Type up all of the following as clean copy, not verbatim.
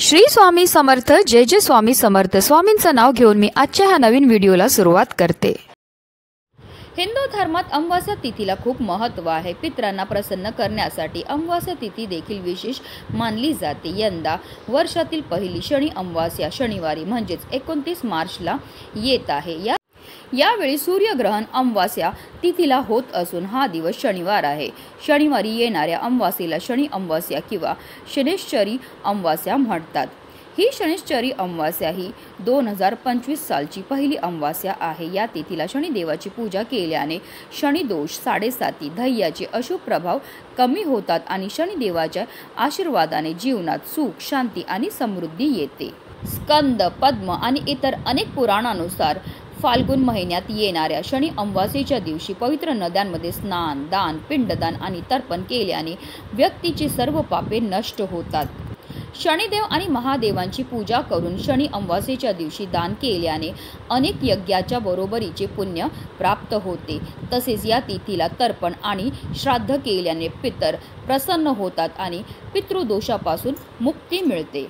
श्री स्वामी समर्थ जय जय स्वामी समर्थ। स्वामींचं नाव घेऊन मी आजच्या ह्या नवीन व्हिडिओला सुरुवात करते। हिंदू धर्मात अमावास्या तिथीला खूप महत्त्व आहे। पितरांना प्रसन्न करण्यासाठी अमावास्या तिथी देखील विशेष मानली जाते। यंदा वर्षातील पहिली शनी अमावास्या शनिवारी म्हणजेच 29 मार्चला येत आहे। यावेळी सूर्यग्रहण अमावास्या तिथीला होत असून हा दिवस शनिवार आहे। शनिवारी येणाऱ्या अमावास्येला शनी अमावास्या किंवा शनैश्चरी अमावास्या म्हणतात। ही शनैश्चरी अमावास्या ही 2025 सालची पहिली अमावास्या आहे। या तिथीला शनिदेवाची पूजा केल्याने शनिदोष, साडेसाती, धैर्याचे अशुभ प्रभाव कमी होतात आणि शनिदेवाच्या आशीर्वादाने जीवनात सुख, शांती आणि समृद्धी येते। स्कंद, पद्म आणि इतर अनेक पुराणानुसार फाल्गुन महिन्यात येणाऱ्या शनी अमावास्येच्या दिवशी पवित्र नद्यांमध्ये स्नान, दान, पिंडदान आणि तर्पण केल्याने व्यक्तीची सर्व पापे नष्ट होतात। शनिदेव आणि महादेवांची पूजा करून शनी अमावास्येच्या दिवशी दान केल्याने अनेक यज्ञाच्या बरोबरीचे पुण्य प्राप्त होते। तसेच या तिथीला तर्पण आणि श्राद्ध केल्याने पितर प्रसन्न होतात आणि पितृदोषापासून मुक्ती मिळते।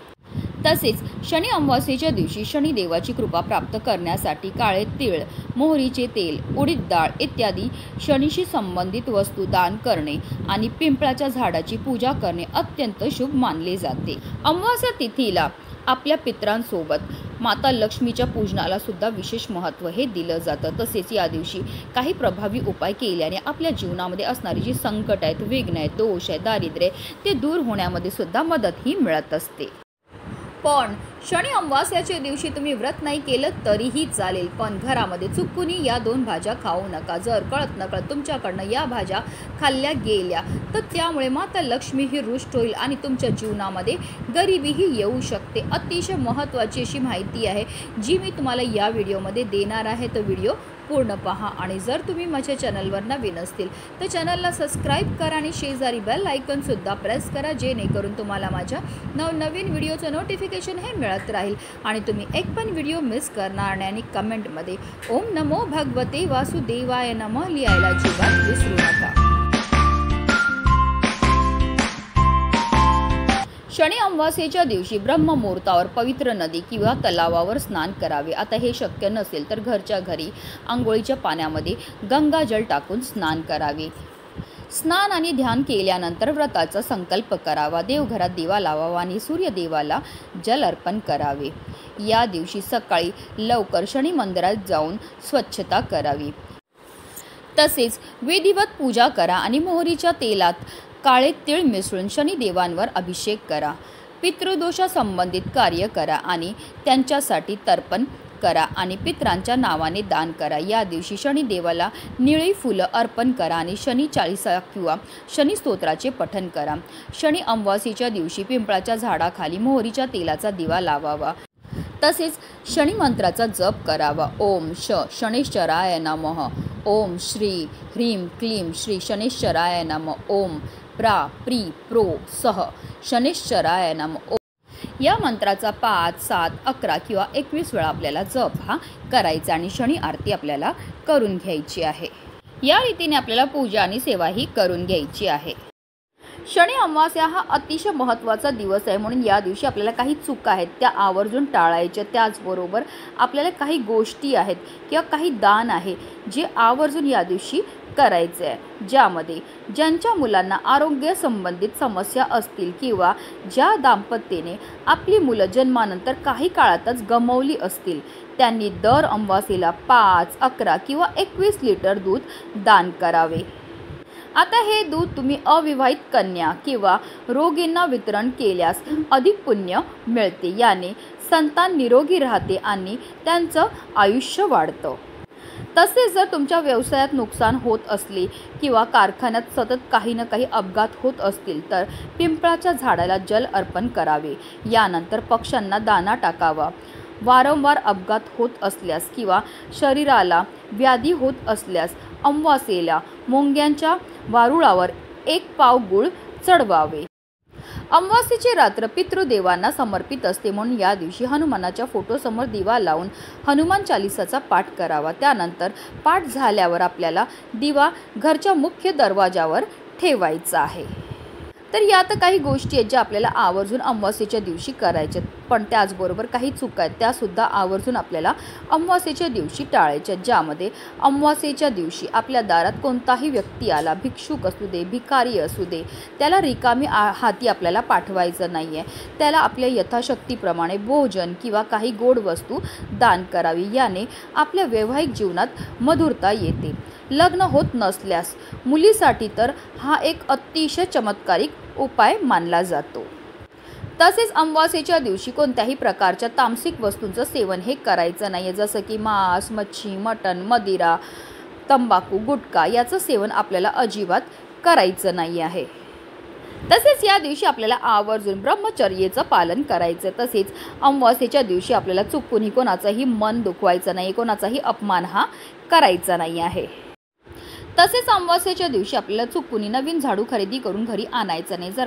तसेच शनी अमावास्येच्या दिवशी शनिदेवाची कृपा प्राप्त करण्यासाठी काळे तीळ, मोहरीचे तेल, उडीद डाळ इत्यादी शनीशी संबंधित वस्तू दान करणे आणि पिंपळाच्या झाडाची पूजा करणे अत्यंत शुभ मानले जाते। अमावास्या तिथीला आपल्या पितरांसोबत माता लक्ष्मीच्या पूजनाला सुद्धा विशेष महत्त्व हे दिलं जातं। तसेच या दिवशी काही प्रभावी उपाय केल्याने आपल्या जीवनामध्ये असणारी जी संकट आहेत, विघ्न आहेत, दोष आहेत, दारिद्र्य ते दूर होण्यामध्ये सुद्धा मदत ही मिळत असते। पण शनी अमावास्याच्या दिवशी तुम्ही व्रत नाही केलं तरीही चालेल, पण घरामध्ये चुकूनही या 2 भाज्या खाऊ नका। जर कळत नकळत तुमच्याकडनं या भाज्या खाल्ल्या गेल्या तर त्यामुळे माता लक्ष्मी ही रुष्ट होईल आणि तुमच्या जीवनामध्ये गरिबीही येऊ शकते। अतिशय महत्त्वाची अशी माहिती आहे जी मी तुम्हाला या व्हिडिओमध्ये देणार आहे, तो व्हिडिओ पूर्ण पहा। आणि जर तुम्ही माझ्या चॅनलवर नवीन असतील तर चॅनलला सबस्क्राईब करा आणि शेजारी बेल आयकॉन सुद्धा प्रेस करा, जेणेकरून तुम्हाला माझ्या नवनवीन व्हिडिओचं नोटिफिकेशन हे मिळत राहील आणि तुम्ही एक पण व्हिडिओ मिस करणार नाही। आणि कमेंटमध्ये ओम नमो भगवते वासुदेवाय नमः लिहायला अजिबात विसरू नका। शनी अमावास्येच्या दिवशी ब्रह्ममुहूर्तावर पवित्र नदी किंवा तलावावर स्नान करावे। आता हे शक्य नसेल तर घरच्या घरी आंघोळीच्या पाण्यामध्ये गंगाजल टाकून स्नान करावे। स्नान आणि ध्यान केल्यानंतर व्रताचा संकल्प करावा, देवघरात दिवा लावावा आणि सूर्यदेवाला जल अर्पण करावे। या दिवशी सकाळी लवकर शनी मंदिरात जाऊन स्वच्छता करावी। तसेच विधिवत पूजा करा आणि मोहरीच्या तेलात काळे तीळ मिसळून शनिदेवांवर अभिषेक करा। पितृदोषा संबंधित कार्य करा आणि त्यांच्यासाठी तर्पण करा आणि पितरांच्या नावाने दान करा। या दिवशी शनिदेवाला निळी फुलं अर्पण करा आणि शनी चालीसा किंवा शनी स्तोत्राचे पठण करा। शनी अमावास्येच्या दिवशी पिंपळाच्या झाडाखाली मोहरीच्या तेलाचा दिवा लावावा। तसेच शनी मंत्राचा जप करावा। ओम शनैश्चराय नमः, ओम श्री ह्रीं क्लीं श्री शनैश्चराय नमः, ओम प्रा प्री प्रो सह शनैश्चराय नमः। या मंत्राचा 5, 7, 11 किंवा 21 वेळा आपल्याला जप हा करायचा आणि शनी आरती आपल्याला करून घ्यायची आहे। या रीतीने आपल्याला पूजा आणि सेवा ही करून घ्यायची आहे। शनी अमावास्या हा अतिशय महत्त्वाचा दिवस आहे, म्हणून या दिवशी आपल्याला काही चुका आहेत त्या आवर्जून टाळायच्या। त्याचबरोबर आपल्याला काही गोष्टी आहेत किंवा काही दान आहे जे आवर्जून या दिवशी करायचे आहे। ज्यामध्ये ज्यांच्या मुलांना आरोग्य संबंधित समस्या असतील किंवा ज्या दाम्पत्याने आपली मुलं जन्मानंतर काही काळातच गमावली असतील त्यांनी दर अमावास्येला 5, 11 किंवा 21 लिटर दूध दान करावे। आता हे दूध तुम्ही अविवाहित कन्या किंवा रोगींना वितरण केल्यास अधिक पुण्य मिळते। याने संतान निरोगी राहते आणि त्यांचं आयुष्य वाढतं। तसेच जर तुमच्या व्यवसायात नुकसान होत असले किंवा कारखान्यात सतत काही ना काही अपघात होत असतील तर पिंपळाच्या झाडाला जल अर्पण करावे। यानंतर पक्ष्यांना दाना टाकावा। वारंवार अपघात होत असल्यास किंवा शरीराला व्याधी होत असल्यास अमावास्येला मुंग्यांच्या वारुळावर 1 पाव गूळ चढवावे। अमावास्येची रात्र पितृदेवांना समर्पित असते, म्हणून या दिवशी हनुमानाच्या फोटोसमोर दिवा लावून हनुमान चालीसाचा पाठ करावा। त्यानंतर पाठ झाल्यावर आपल्याला दिवा घरच्या मुख्य दरवाजावर ठेवायचा आहे। तर यात काही गोष्टी आहेत ज्या आपल्याला आवर्जून अमावास्येच्या दिवशी करायच्या, पण त्याचबरोबर काही चुका आहेत त्यासुद्धा आवर्जून आपल्याला अमावास्येच्या दिवशी टाळायच्या, ज्यामध्ये अमावास्येच्या दिवशी आपल्या दारात कोणताही व्यक्ती आला, भिक्षुक असू दे, भिकारी असू दे, त्याला रिकामी हाती आपल्याला पाठवायचं नाही आहे. त्याला आपल्या यथाशक्तीप्रमाणे भोजन किंवा काही गोड वस्तू दान करावी. याने आपल्या वैवाहिक जीवनात मधुरता येते. लग्न होत नसल्यास मुलीसाठी तर हा एक अतिशय चमत्कारिक उपाय मानला जातो. तसेच अमावास्येच्या दिवशी कोणत्याही प्रकारच्या तामसिक वस्तूंचं सेवन हे करायचं नाही आहे, जसं की मांस, मच्छी, मटण, मदिरा, तंबाखू, गुटखा याचं सेवन आपल्याला अजिबात करायचं नाही आहे. तसेच या दिवशी आपल्याला आवर्जून ब्रह्मचर्याचं पालन करायचं. तसेच अमावास्येच्या दिवशी आपल्याला चुकूनही कोणाचंही मन दुखवायचं नाही, कोणाचाही अपमान हा करायचा नाही आहे. तसेच अमावास्येच्या दिवशी आपल्याला चुकून नवीन झाडू खरेदी करून घरी आणायचं नाही. जर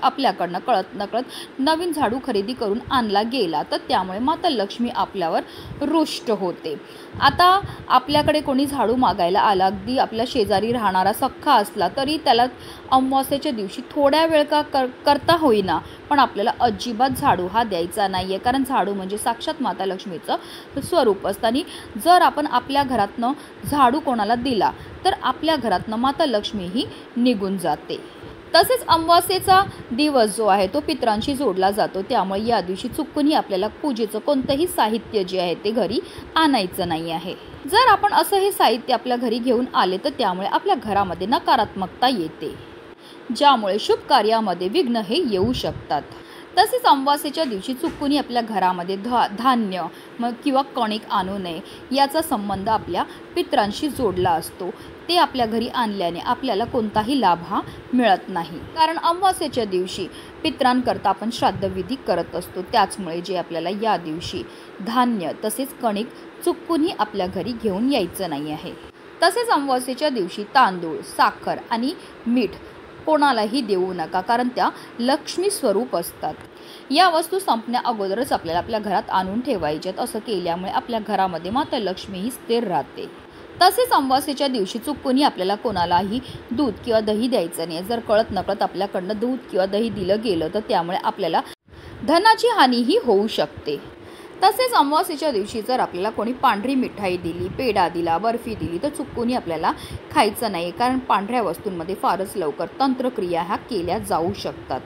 आपल्याकडनं कळत नकळत नवीन झाडू खरेदी करून आणला गेला तर त्यामुळे माता लक्ष्मी आपल्यावर रुष्ट होते. आता आपल्याकडे कोणी झाडू मागायला आला, अगदी आपल्या शेजारी राहणारा सख्खा असला तरी त्याला अमावास्येच्या दिवशी थोड्या वेळ करता होईना पण आपल्याला अजिबात झाडू हा द्यायचा नाही आहे, कारण झाडू म्हणजे साक्षात माता लक्ष्मीचं स्वरूप असतं. आणि जर आपण आपल्या घरातनं झाडू कोणाला दिला तर आपल्या घरातनं माता लक्ष्मी ही निघून जाते. तसेच अमावास्येचा दिवस जो आहे तो पितरांशी जोडला जातो, त्यामुळे या दिवशी चुकूनही आपल्याला पूजेचं कोणतंही साहित्य जे आहे ते घरी आणायचं नाही आहे. जर आपण असं हे साहित्य आपल्या घरी घेऊन आले तर त्यामुळे आपल्या घरामध्ये नकारात्मकता येते, ज्यामुळे शुभ कार्यामध्ये विघ्न हे येऊ शकतात. तसेच अमावास्येच्या दिवशी चुकूनही आपल्या घरामध्ये धान्य किंवा कणिक आणू नये. याचा संबंध आपल्या पितरांशी जोडला असतो. ते आपल्या घरी आणल्याने आपल्याला कोणताही लाभ हा मिळत नाही, कारण अमावास्येच्या दिवशी पितरांकरता आपण श्राद्धविधी करत असतो. त्याचमुळे जे आपल्याला या दिवशी धान्य तसेच कणिक चुकूनही आपल्या घरी घेऊन यायचं नाही आहे. तसेच अमावास्येच्या दिवशी तांदूळ, साखर आणि मीठ कोणालाही देऊ नका, कारण त्या लक्ष्मी स्वरूप असतात. या वस्तू संपण्या अगोदरच आपल्याला आपल्या घरात आणून ठेवायच्यात. असं केल्यामुळे आपल्या घरामध्ये माता लक्ष्मी ही स्थिर राहते. तसेच अमावास्येच्या दिवशी चुकूनही आपल्याला कोणालाही दूध किंवा दही द्यायचं नाही. जर कळत नकळत आपल्याकडनं दूध किंवा दही दिलं गेलं तर त्यामुळे आपल्याला धनाची हानीही होऊ शकते. तसेच अमावास्येच्या दिवशी जर आपल्याला कोणी पांढरी मिठाई दिली, पेढा दिला, बर्फी दिली तर चुकूनही आपल्याला खायचं नाही, कारण पांढऱ्या वस्तूंमध्ये फारच लवकर तंत्रक्रिया ह्या केल्या जाऊ शकतात.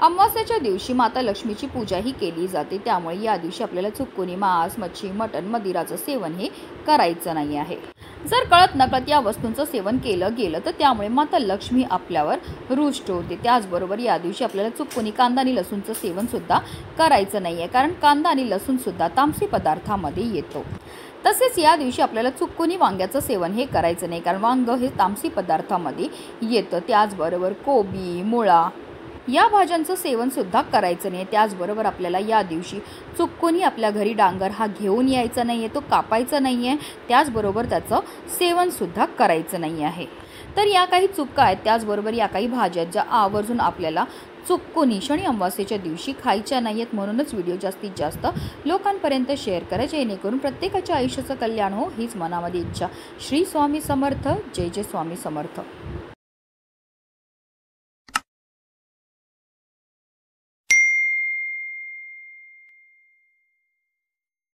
अमावास्येच्या दिवशी माता लक्ष्मीची पूजाही केली जाते, त्यामुळे या दिवशी आपल्याला चुकूनही मांस, मच्छी, मटण, मदिराचं सेवन हे करायचं नाही आहे. जर कळत नकळत या वस्तूंचं सेवन केलं गेलं तर त्यामुळे माता लक्ष्मी आपल्यावर रुष्ट होते. त्याचबरोबर या दिवशी आपल्याला चुकूनही कांदा आणि लसूणचं सेवनसुद्धा करायचं नाही आहे, कारण कांदा आणि लसूणसुद्धा तामसी पदार्थामध्ये येतो. तसेच या दिवशी आपल्याला चुकूनही वांग्याचं सेवन हे करायचं नाही, कारण वांग हे तामसी पदार्थामध्ये येतं. त्याचबरोबर कोबी, मुळा या भाज्यांचं सेवनसुद्धा करायचं नाही. त्याचबरोबर आपल्याला या दिवशी चुकूनही आपल्या घरी डांगर हा घेऊन यायचा नाही आहे, तो कापायचा नाही आहे. त्याचबरोबर त्याचं सेवनसुद्धा करायचं नाही आहे. तर या काही चुका आहेत. त्याचबरोबर या काही भाज्या ज्या आवर्जून आपल्याला चुकूनही शनी अमावास्येच्या दिवशी खायच्या नाही आहेत. म्हणूनच व्हिडिओ जास्तीत जास्त लोकांपर्यंत शेअर करा, जेणेकरून प्रत्येकाच्या आयुष्याचं कल्याण हो हीच मनामध्ये इच्छा. श्री स्वामी समर्थ. जय जय स्वामी समर्थ.